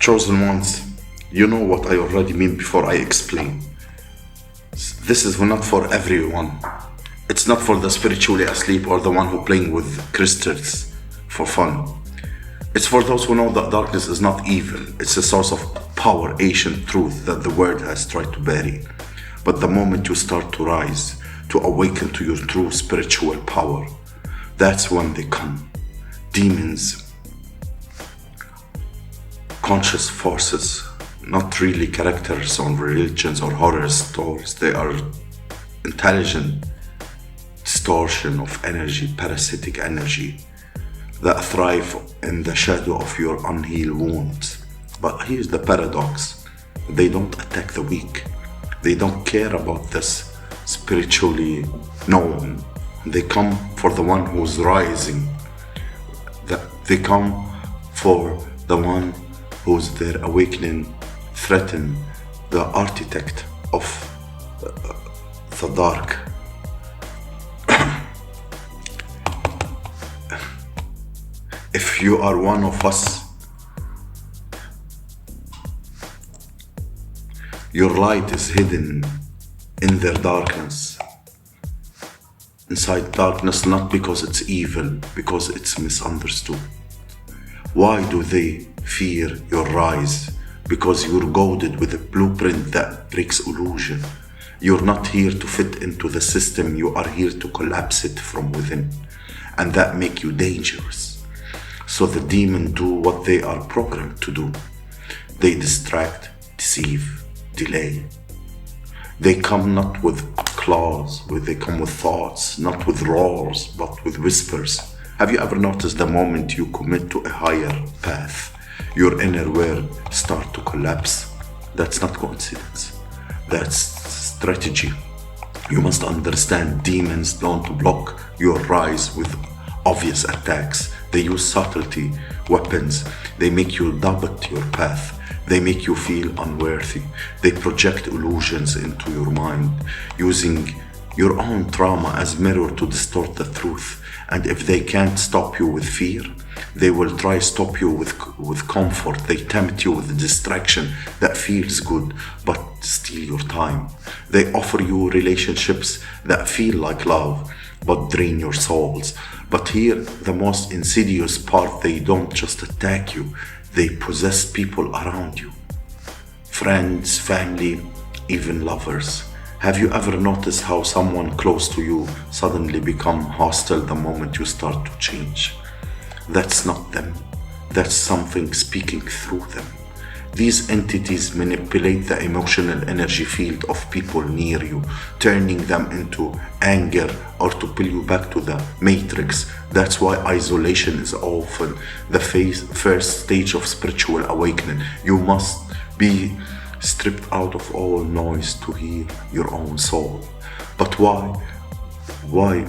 Chosen ones, you know what I already mean before I explain. This is not for everyone. It's not for the spiritually asleep or the one who playing with crystals for fun. It's for those who know that darkness is not evil. It's a source of power, ancient truth that the world has tried to bury. But the moment you start to rise, to awaken to your true spiritual power, that's when they come. Demons, conscious forces, not really characters on religions or horror stories. They are intelligent distortion of energy, parasitic energy that thrive in the shadow of your unhealed wounds. But here's the paradox. They don't attack the weak. They don't care about this spiritually known. They come for the one who's rising. They come for the one who's their awakening threaten the architect of the dark. If you are one of us, your light is hidden in their darkness. Inside darkness, not because it's evil, because it's misunderstood. Why do they fear your rise? Because you're goaded with a blueprint that breaks illusion. You're not here to fit into the system, you are here to collapse it from within. And that make you dangerous. So the demons do what they are programmed to do. They distract, deceive, delay. They come not with claws, they come with thoughts, not with roars, but with whispers. Have you ever noticed the moment you commit to a higher path, your inner world start to collapse? That's not coincidence. That's strategy. You must understand demons don't block your rise with obvious attacks. They use subtlety, weapons. They make you doubt your path. They make you feel unworthy. They project illusions into your mind, using your own trauma as mirror to distort the truth. And if they can't stop you with fear, they will try stop you with comfort. They tempt you with a distraction that feels good, but steal your time. They offer you relationships that feel like love, but drain your souls. But here, the most insidious part, they don't just attack you, they possess people around you. Friends, family, even lovers. Have you ever noticed how someone close to you suddenly become hostile the moment you start to change? That's not them. That's something speaking through them. These entities manipulate the emotional energy field of people near you, turning them into anger or to pull you back to the matrix. That's why isolation is often the first stage of spiritual awakening. You must be stripped out of all noise to heal your own soul. But why? Why?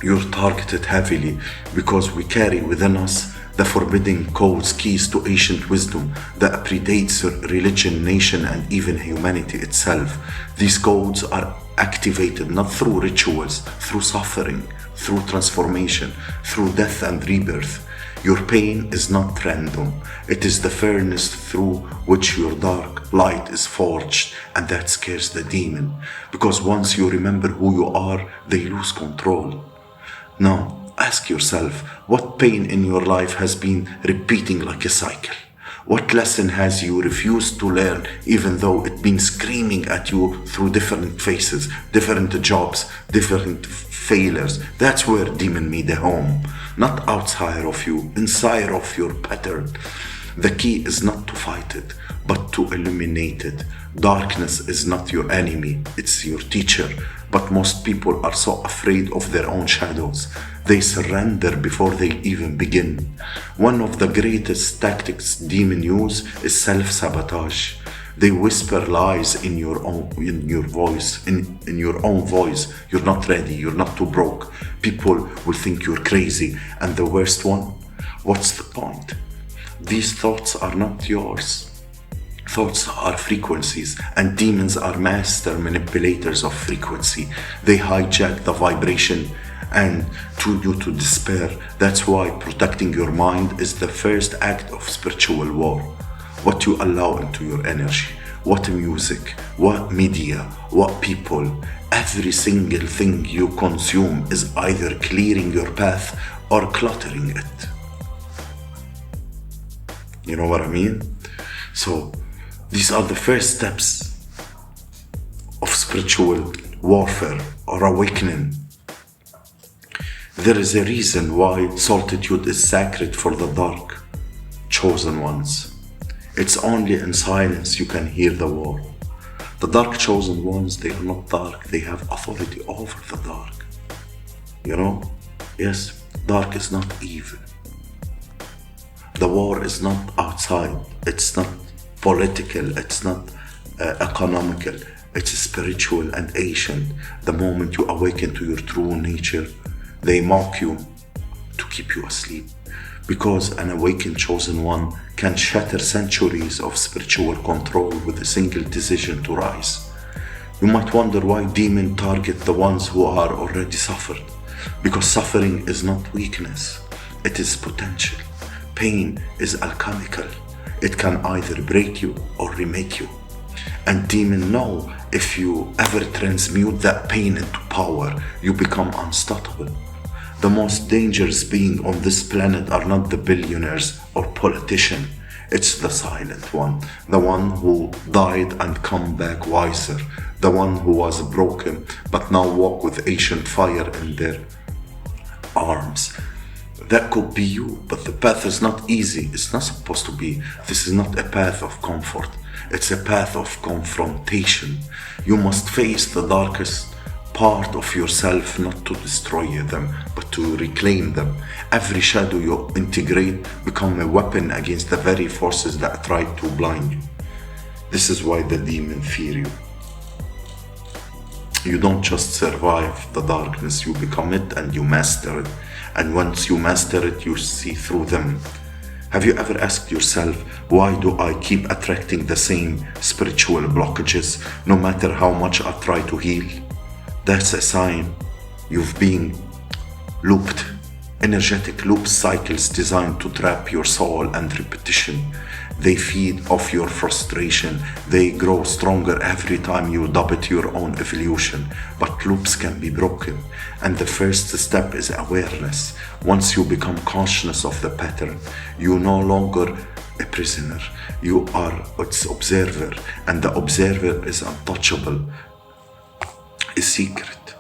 You're targeted heavily because we carry within us the forbidden codes, keys to ancient wisdom that predates religion, nation, and even humanity itself. These codes are activated not through rituals, through suffering, through transformation, through death and rebirth. Your pain is not random. It is the furnace through which your dark light is forged, and that scares the demon. Because once you remember who you are, they lose control. Now, ask yourself, what pain in your life has been repeating like a cycle? What lesson has you refused to learn even though it's been screaming at you through different faces, different jobs, different failures? That's where demon made a home. Not outside of you, inside of your pattern. The key is not to fight it, but to eliminate it. Darkness is not your enemy, it's your teacher. But most people are so afraid of their own shadows. They surrender before they even begin. One of the greatest tactics demons use is self-sabotage. They whisper lies in your own voice. You're not ready, you're not too broke. People will think you're crazy. And the worst one, what's the point? These thoughts are not yours. Thoughts are frequencies, and demons are master manipulators of frequency. They hijack the vibration and tune you to despair. That's why protecting your mind is the first act of spiritual war. what you allow into your energy, what music, what media, what people. Every single thing you consume is either clearing your path or cluttering it. You know what I mean? So these are the first steps of spiritual warfare or awakening. There is a reason why solitude is sacred for the dark chosen ones. It's only in silence you can hear the war. The dark chosen ones, they are not dark, they have authority over the dark. You know? Yes, dark is not evil. The war is not outside, it's not political, it's not economical, it's spiritual and ancient. The moment you awaken to your true nature, they mock you to keep you asleep. Because an awakened chosen one can shatter centuries of spiritual control with a single decision to rise. You might wonder why demons target the ones who are already suffered. Because suffering is not weakness, it is potential. Pain is alchemical. It can either break you or remake you. And demons know if you ever transmute that pain into power, you become unstoppable. The most dangerous being on this planet are not the billionaires or politicians. It's the silent one, the one who died and come back wiser, the one who was broken but now walk with ancient fire in their arms. That could be you, but the path is not easy. It's not supposed to be. This is not a path of comfort. It's a path of confrontation. You must face the darkest part of yourself, not to destroy them, but to reclaim them. Every shadow you integrate become a weapon against the very forces that try to blind you. This is why the demons fear you. You don't just survive the darkness, you become it and you master it. And once you master it, you see through them. Have you ever asked yourself, why do I keep attracting the same spiritual blockages no matter how much I try to heal? That's a sign you've been looped. Energetic loop cycles designed to trap your soul and repetition. They feed off your frustration. They grow stronger every time you doubt your own evolution. But loops can be broken. And the first step is awareness. Once you become conscious of the pattern, you're no longer a prisoner. You are its observer. And the observer is untouchable. A secret.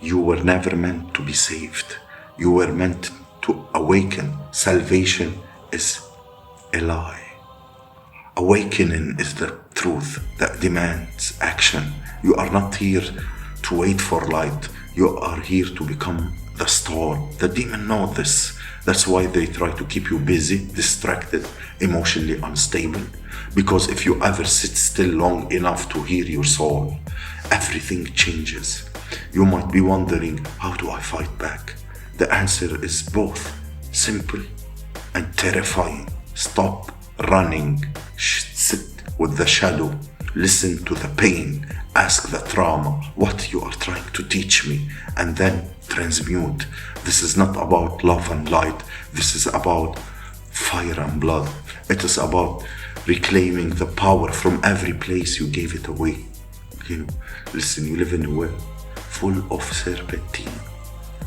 You were never meant to be saved. You were meant to awaken. Salvation is a lie. Awakening is the truth that demands action. You are not here to wait for light. You are here to become the star. The demons know this. That's why they try to keep you busy, distracted, emotionally unstable. Because if you ever sit still long enough to hear your soul, everything changes. You might be wondering, how do I fight back? The answer is both simple and terrifying. Stop running, sit with the shadow, listen to the pain, ask the trauma what you are trying to teach me, and then transmute. This is not about love and light, this is about fire and blood. It is about reclaiming the power from every place you gave it away. You know, listen, you live in a world full of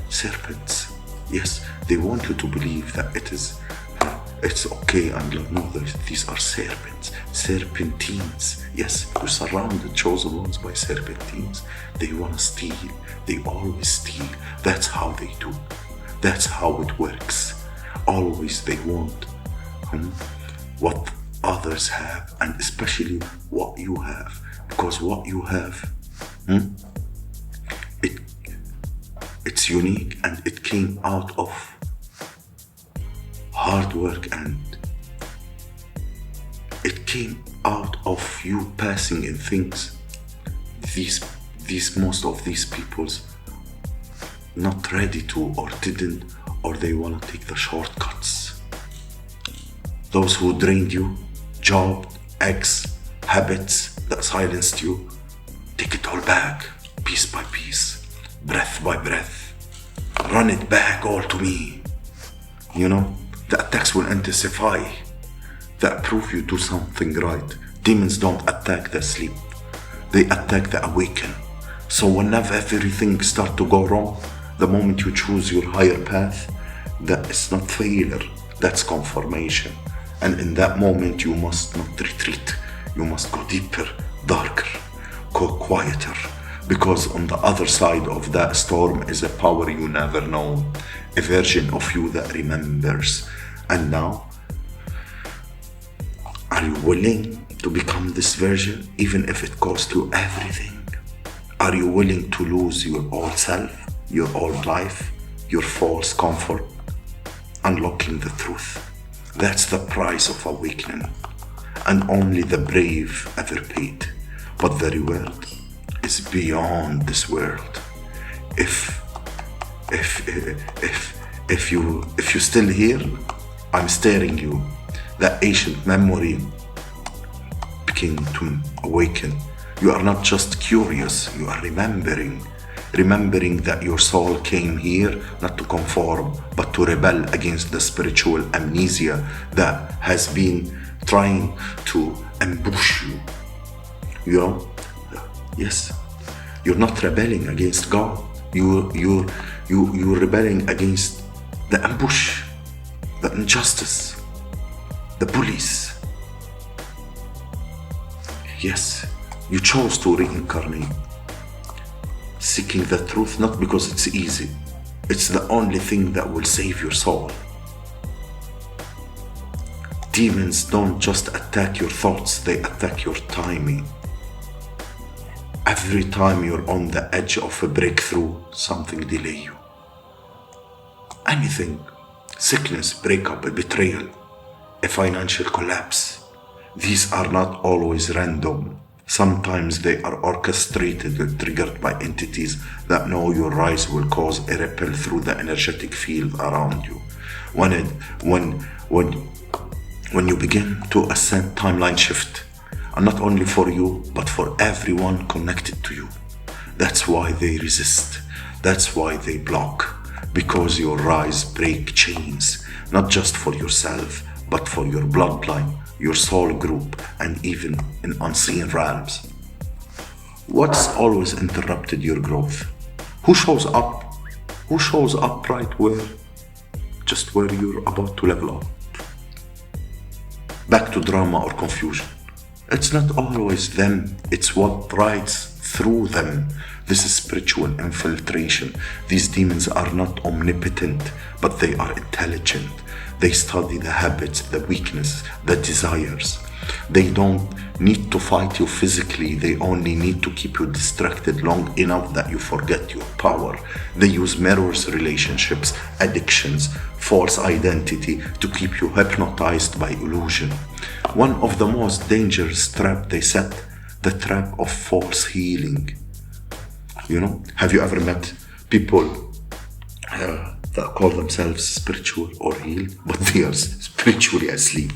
serpents. Yes, they want you to believe that it's okay and no, these are serpents, serpentines. Yes, you're surrounded, chosen ones, by serpentines. They want to steal. They always steal. That's how they do. That's how it works. Always they want what others have, and especially what you have, because what you have, it's unique and it came out of hard work, and it came out of you passing in things. Most of these people's not ready to, or didn't, or they want to take the shortcuts. Those who drained you, job, ex, habits that silenced you, take it all back, piece by piece, breath by breath. Run it back all to me. You know, the attacks will intensify. that prove you do something right. Demons don't attack the sleep, they attack the awaken. So whenever everything start to go wrong, the moment you choose your higher path, that is not failure, that's confirmation. And in that moment you must not retreat, you must go deeper, darker, go quieter, because on the other side of that storm is a power you never know, a version of you that remembers. And now, are you willing to become this version, even if it costs you everything? Are you willing to lose your old self, your old life, your false comfort, unlocking the truth? That's the price of awakening, and only the brave ever paid. But the reward is beyond this world. If you're still here, I'm staring you. That ancient memory begin to awaken. You are not just curious, you are remembering that your soul came here not to conform, but to rebel against the spiritual amnesia that has been trying to ambush you. You know? Yes. You're not rebelling against God. You're rebelling against the ambush, the injustice, the bullies. Yes, you chose to reincarnate, seeking the truth not because it's easy, it's the only thing that will save your soul. Demons don't just attack your thoughts, they attack your timing. Every time you're on the edge of a breakthrough, something delay you. Anything, sickness, breakup, a betrayal, a financial collapse. These are not always random. Sometimes they are orchestrated and triggered by entities that know your rise will cause a ripple through the energetic field around you. When you begin to ascend, timeline shift, and not only for you, but for everyone connected to you. That's why they resist. That's why they block. Because your rise break chains, not just for yourself, but for your bloodline, your soul group, and even in unseen realms. What's always interrupted your growth? Who shows up? Who shows up right where? Just where you're about to level up. Back to drama or confusion. It's not always them, it's what rides through them. This is spiritual infiltration. These demons are not omnipotent, but they are intelligent. They study the habits, the weakness, the desires. They don't need to fight you physically, they only need to keep you distracted long enough that you forget your power. They use mirrors, relationships, addictions, false identity to keep you hypnotized by illusion. One of the most dangerous traps they set, the trap of false healing. You know, have you ever met people that call themselves spiritual or healed, but they are spiritually asleep?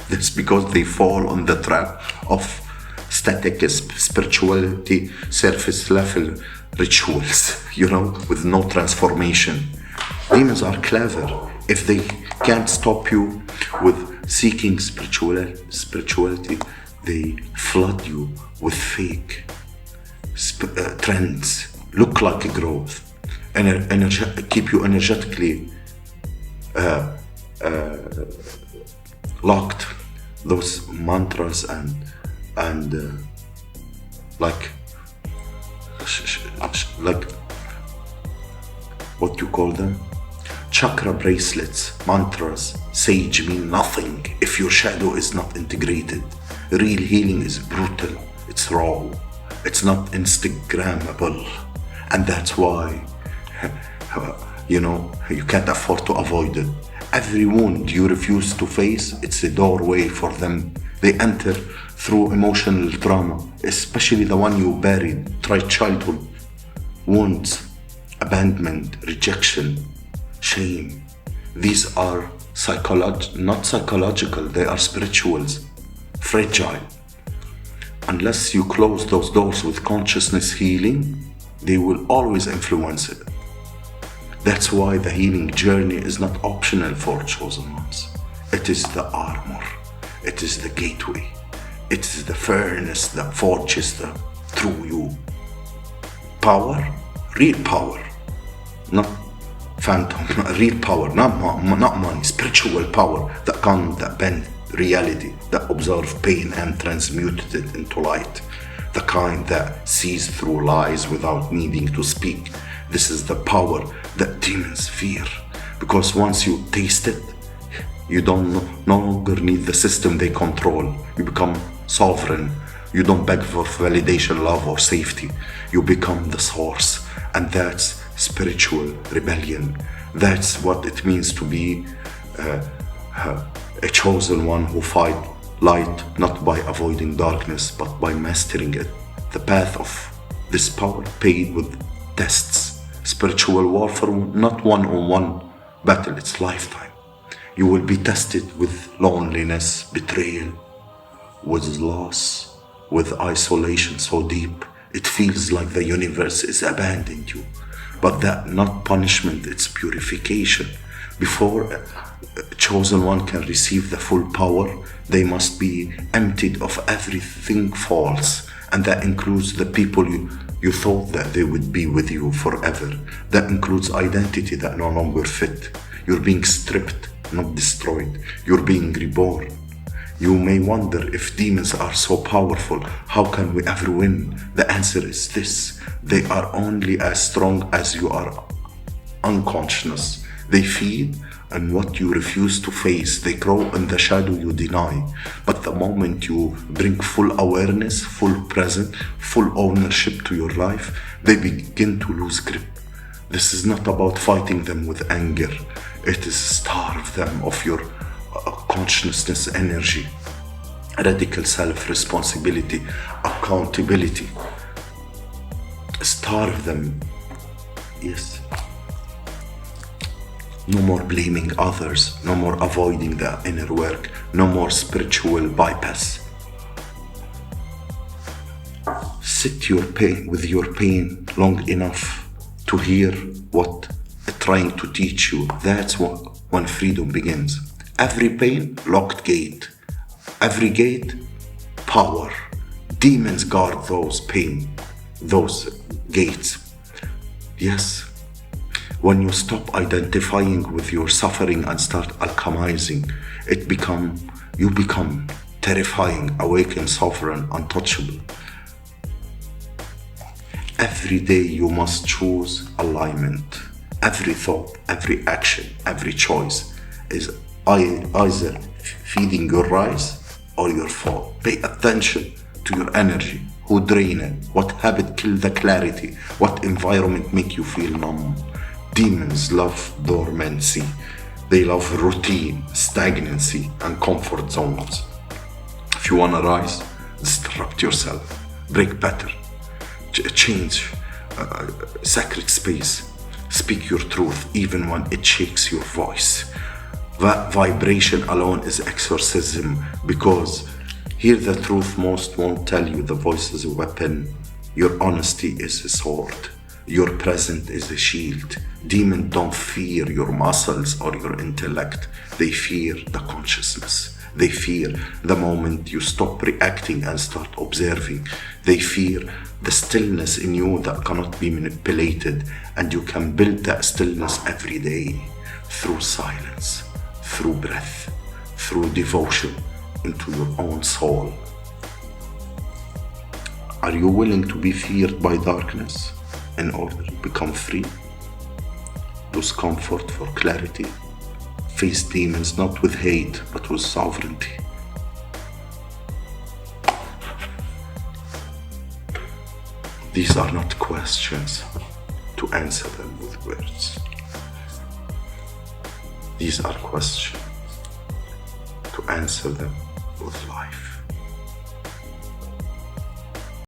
That's because they fall on the trap of static spirituality, surface level rituals, you know, with no transformation. Demons are clever. If they can't stop you with seeking spirituality, they flood you with fake trends, look like a growth, keep you energetically locked. Those mantras and like what you call them, chakra bracelets, mantras, sage mean nothing if your shadow is not integrated. Real healing is brutal, it's raw, it's not Instagrammable, and that's why you know, you can't afford to avoid it. Every wound you refuse to face, it's a doorway for them. They enter through emotional trauma, especially the one you buried, childhood wounds, abandonment, rejection, shame. These are not psychological, they are spirituals, fragile. Unless you close those doors with consciousness healing, they will always influence it. That's why the healing journey is not optional for chosen ones. It is the armor. It is the gateway. It is the furnace that forges the through you. Power, real power, not phantom, real power, not money, spiritual power that bend reality, that observe pain and transmuted it into light, the kind that sees through lies without needing to speak. This is the power that demons fear, because once you taste it, you no longer need the system they control. You become sovereign. You don't beg for validation, love, or safety. You become the source. And that's spiritual rebellion. That's what it means to be a chosen one who fight light, not by avoiding darkness, but by mastering it. The path of this power paid with tests. Spiritual warfare, not one-on-one battle, it's lifetime. You will be tested with loneliness, betrayal, with loss, with isolation so deep it feels like the universe is abandoned you. But that not punishment, it's purification. Before a chosen one can receive the full power, they must be emptied of everything false, and that includes the people you thought that they would be with you forever. That includes identity that no longer fit. You're being stripped, not destroyed. You're being reborn. You may wonder, if demons are so powerful, how can we ever win? The answer is this: they are only as strong as you are unconscious. They feed on what you refuse to face. They grow in the shadow you deny. But the moment you bring full awareness, full presence, full ownership to your life, they begin to lose grip. This is not about fighting them with anger. It is starve them of your consciousness energy, radical self-responsibility, accountability. Starve them. Yes. No more blaming others, no more avoiding the inner work, no more spiritual bypass. Sit your pain with your pain long enough to hear what it's trying to teach you. That's when freedom begins. Every pain, locked gate. Every gate, power. Demons guard those pain, those gates. Yes. When you stop identifying with your suffering and start alchemizing, you become terrifying, awakened, sovereign, untouchable. Every day you must choose alignment. Every thought, every action, every choice is either feeding your rise or your fall. Pay attention to your energy. Who drain it? What habit kill the clarity? What environment make you feel numb? Demons love dormancy. They love routine, stagnancy, and comfort zones. If you wanna rise, disrupt yourself, break pattern, change sacred space, speak your truth even when it shakes your voice. That vibration alone is exorcism, because hear the truth most won't tell you. The voice is a weapon. Your honesty is a sword. Your present is a shield. Demons don't fear your muscles or your intellect. They fear the consciousness. They fear the moment you stop reacting and start observing. They fear the stillness in you that cannot be manipulated, and you can build that stillness every day through silence, through breath, through devotion into your own soul. Are you willing to be feared by darkness in order to become free? Lose comfort for clarity. Face demons not with hate, but with sovereignty. These are not questions to answer them with words. These are questions to answer them with life.